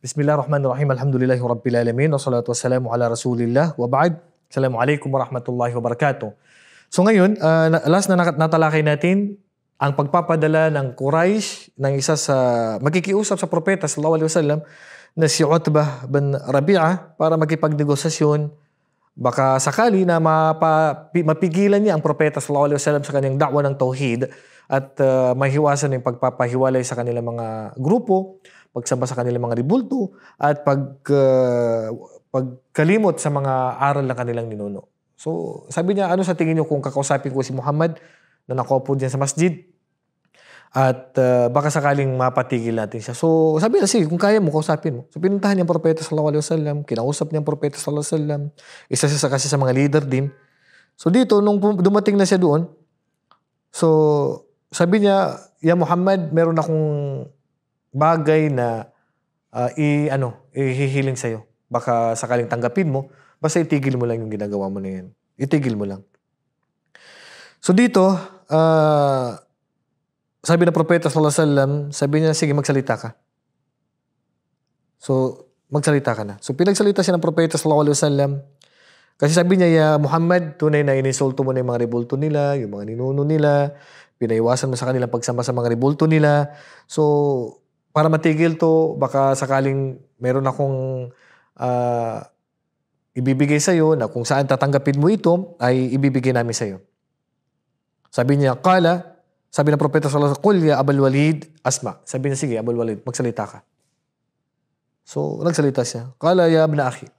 Bismillahirrahmanirrahim. Alhamdulillahi Rabbil Alamin. Wassalatu wassalamu ala Rasulillah. Wa ba'd. Assalamualaikum warahmatullahi wabarakatuh. So ngayon, last na natalakay natin ang pagpapadala ng Quraysh ng isa sa magkikiusap sa propeta sallallahu alaihi wasallam na si Utbah bin Rabi'ah para makipagnegosasyon. Baka sakali na mapigilan niya ang propeta sallallahu alaihi wasallam sa kanyang da'wa ng tauhid at mahiwasan yung pagpapahiwalay sa kanilang mga grupo, pagsamba sa kanilang mga ribulto, at pagkalimot sa mga aral na kanilang ninuno. So, sabi niya, ano sa tingin niyo kung kakausapin ko si Muhammad na nakaupo diyan sa masjid? At baka sakaling mapatigil natin siya. So, sabi niya, sige, kung kaya mo, kausapin mo. So, pinuntahan niya ang propeta sallallahu alaihi wasallam, kinausap niya ang propeta sallallahu alaihi wasallam, isa siya kasi sa mga leader din. So, dito, nung dumating na siya doon, so, sabi niya, ya Muhammad, meron akong bagay na ihihiling sa'yo. Baka sakaling tanggapin mo, basta itigil mo lang yung ginagawa mo na yan. Itigil mo lang. So dito, sabi ng propeta sallallahu alaihi wasallam, sabi niya, sige, magsalita ka. So, magsalita ka na. So, pinagsalita siya ng propeta sallallahu alaihi wasallam. Kasi sabi niya, ya Muhammad, tunay na inisulto mo na yung mga rebulto nila, yung mga ninuno nila, pinaiwasan mo sa kanilang pagsama sa mga rebulto nila. So, para matigil to, baka sakaling meron akong ibibigay sa'yo na kung saan tatanggapin mo ito, ay ibibigay namin sa'yo. Sabi niya, sabi ng propeta sallallahu alaihi wasallam, qul ya Abul Walid, asma. Sabi niya, sige, Abul Walid, magsalita ka. So, nagsalita siya. Qala ya ibn akhi,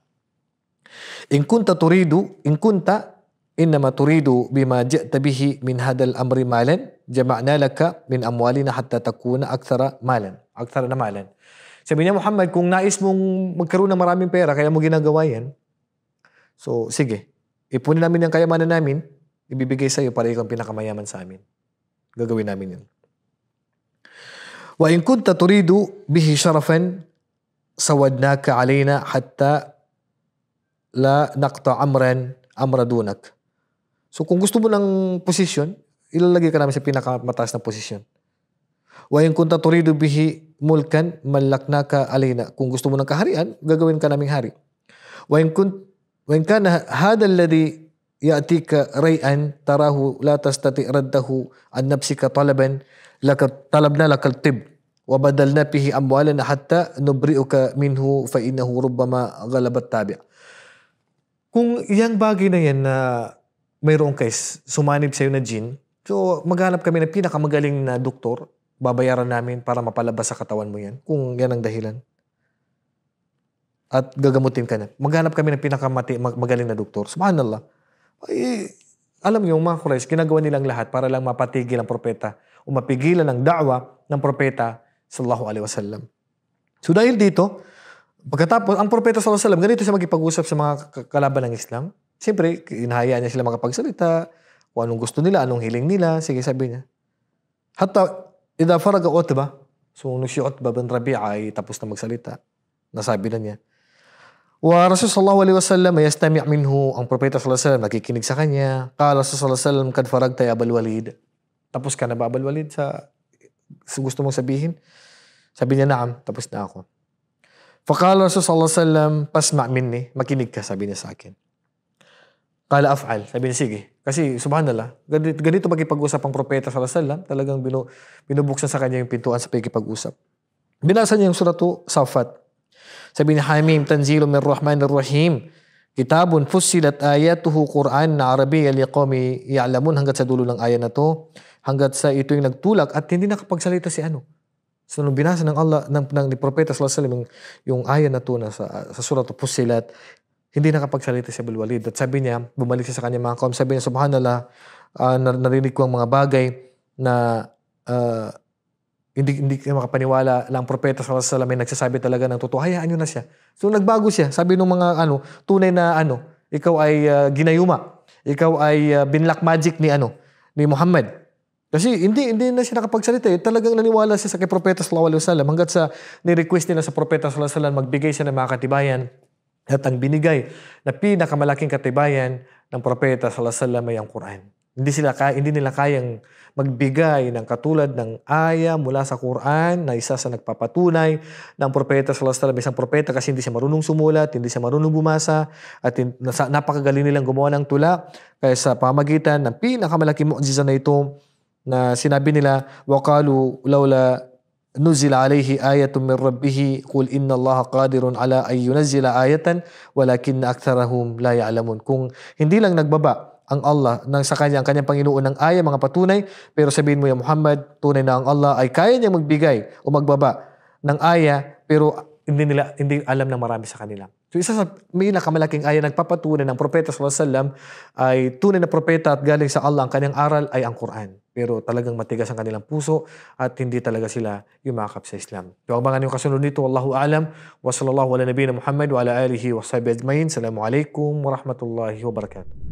in kunta innama turidu bima ji'ta bihi min hadal amri malan, jama'na laka min amwalina hatta takuna akthara na malan. Sabi niya, Muhammad, kung nais mong magkaroon ng maraming pera, kaya mo ginagawa yan, so sige, ipunin namin yung kayamanan namin, ibibigay sa iyo para ikaw ang pinakamayaman sa amin. Gagawin namin yun. Wa in kunta turidu bihi sharafan, sawadnaka alayna hatta la naqta amra dunak. So kung gusto mo ng posisyon, ilalagay ka namin sa pinakamataas na posisyon. Wa in kunta turidu bihi mulkan, mallaknaka alayna. Kung gusto mo ng kaharian, gagawin ka naming hari. Wa in kana hadha alladhi ya'tika ray'an tarahu la tastati raddahu an nafsika talaban talabna lakal tib wa badalna bihi amwalan hatta nubri'uka minhu fa innahu rubbama ghalabat tabi'. Kung yang bagay na yan na mayroong case, sumanib sa'yo na jinn, so maghanap kami ng pinakamagaling na doktor, babayaran namin para mapalabas sa katawan mo yan, kung yan ang dahilan. At gagamutin ka na. Maghanap kami ng pinakamagaling na doktor. Subhanallah. Ay, alam niyo, mga Quraysh, ginagawa nilang lahat para lang mapatigil ang propeta o mapigilan ang da'wa ng propeta sallallahu alaihi wasallam. So dahil dito, pagkatapos, ang propeta sallallahu alaihi wasallam, ganito siya magipag-usap sa mga kalaban ng Islam. Siyempre, inahayaan niya sila makapagsalita, kung anong gusto nila, anong hiling nila. Sige, sabi niya. Hatta, idha faraga Utbah, so nung si Utbah bin Rabi'ah ay tapos na magsalita, nasabi na niya. Wa Rasul sallallahu alaihi wasallam yastami' minhu, ang propeta sallallahu alaihi wasallam nakikinig sa kanya. Qala Rasul sallallahu alaihi wasallam, kad faragta ya Abul Walid. Tapos ka na ba, Abul Walid, sa gusto mong sabihin? Sabi niya, naam, tapos na ako. Faqala Rasul sallallahu alaihi wasallam, pasma' minni, makinig ka, sabi niya sa akin. Qala af'al, sabi niya, sige. Kasi subhanallah, ganito magkipag-usap ang propeta sallallahu alaihi wasallam, talagang binubuksan sa kanya yung pintuan sa pagkipag-usap. Binasa niya yung suratu Safat. Sabi niya, Hamim, tanzilu min rahmanir rahim, kitabun fussilat ayatuhu Qur'an na Arabiya liqawmi ya'lamun, hanggat sa dulo ng aya na to, hanggat sa ito yung nagtulak at hindi nakapagsalita si ano. So nung binasa ng Allah, ng propeta sallallahu alaihi wasallam yung aya na to na sa suratu Fussilat, hindi nakapagsalita si Abul Walid. At sabi niya, bumalik siya sa kanya mga kaum, sabi niya, subhanallah, narinig ko ang mga bagay na hindi kayo makapaniwala lang propeta sallallahu alaihi wasallam ay nagsasabi talaga ng totoo. Hayaan nyo na siya. So nagbago siya. Sabi ng mga tunay na ikaw ay ginayuma. Ikaw ay binlock magic ni Muhammad. Kasi hindi na siya nakapagsalita. Talagang naniwala siya sa kay propeta sallallahu alaihi wasallam hanggat sa ni-request nila sa propeta sallallahu alaihi wasallam magbigay siya ng mga katibayan. At ang binigay na pinakamalaking katibayan ng propeta sallallahu alaihi wasallam ay ang Quran. Hindi nila kayang magbigay ng katulad ng aya mula sa Quran na isa sa nagpapatunay ng propeta sallallahu alaihi wasallam, isang propeta kasi hindi siya marunong sumulat, hindi siya marunong bumasa, at napakagaling nilang gumawa ng tula. Kaya sa pamagitan ng pinakamalaking mu'jiza na ito, na sinabi nila, waqalu laula nuzila alayhi ayatun min rabbih qul inna allaha qadirun ala ay yunzila ayatan walakinna aktharahum la ya'lamun. Kung hindi lang nagbaba ang Allah sa kanyang Panginoon ng aya, mga patunay, pero sabihin mo ya Muhammad, tunay na ang Allah ay kaya niyang magbigay o magbaba ng aya, pero hindi alam ng marami sa kanila. So isa sa pinakamalaking aya nagpapatunay ng propeta sallallahu alaihi wasallam ay tunay na propeta at galing sa Allah, ang kanyang aral ay ang Quran. Pero talagang matigas ang kanilang puso at hindi talaga sila yumakap sa Islam. So abangan yung kasunod nito. Wallahu a'lam. Wa sallallahu ala nabiyina Muhammad wa ala alihi wa sahbihi ajmain. Assalamu alaikum warahmatullahi wabarakatuh.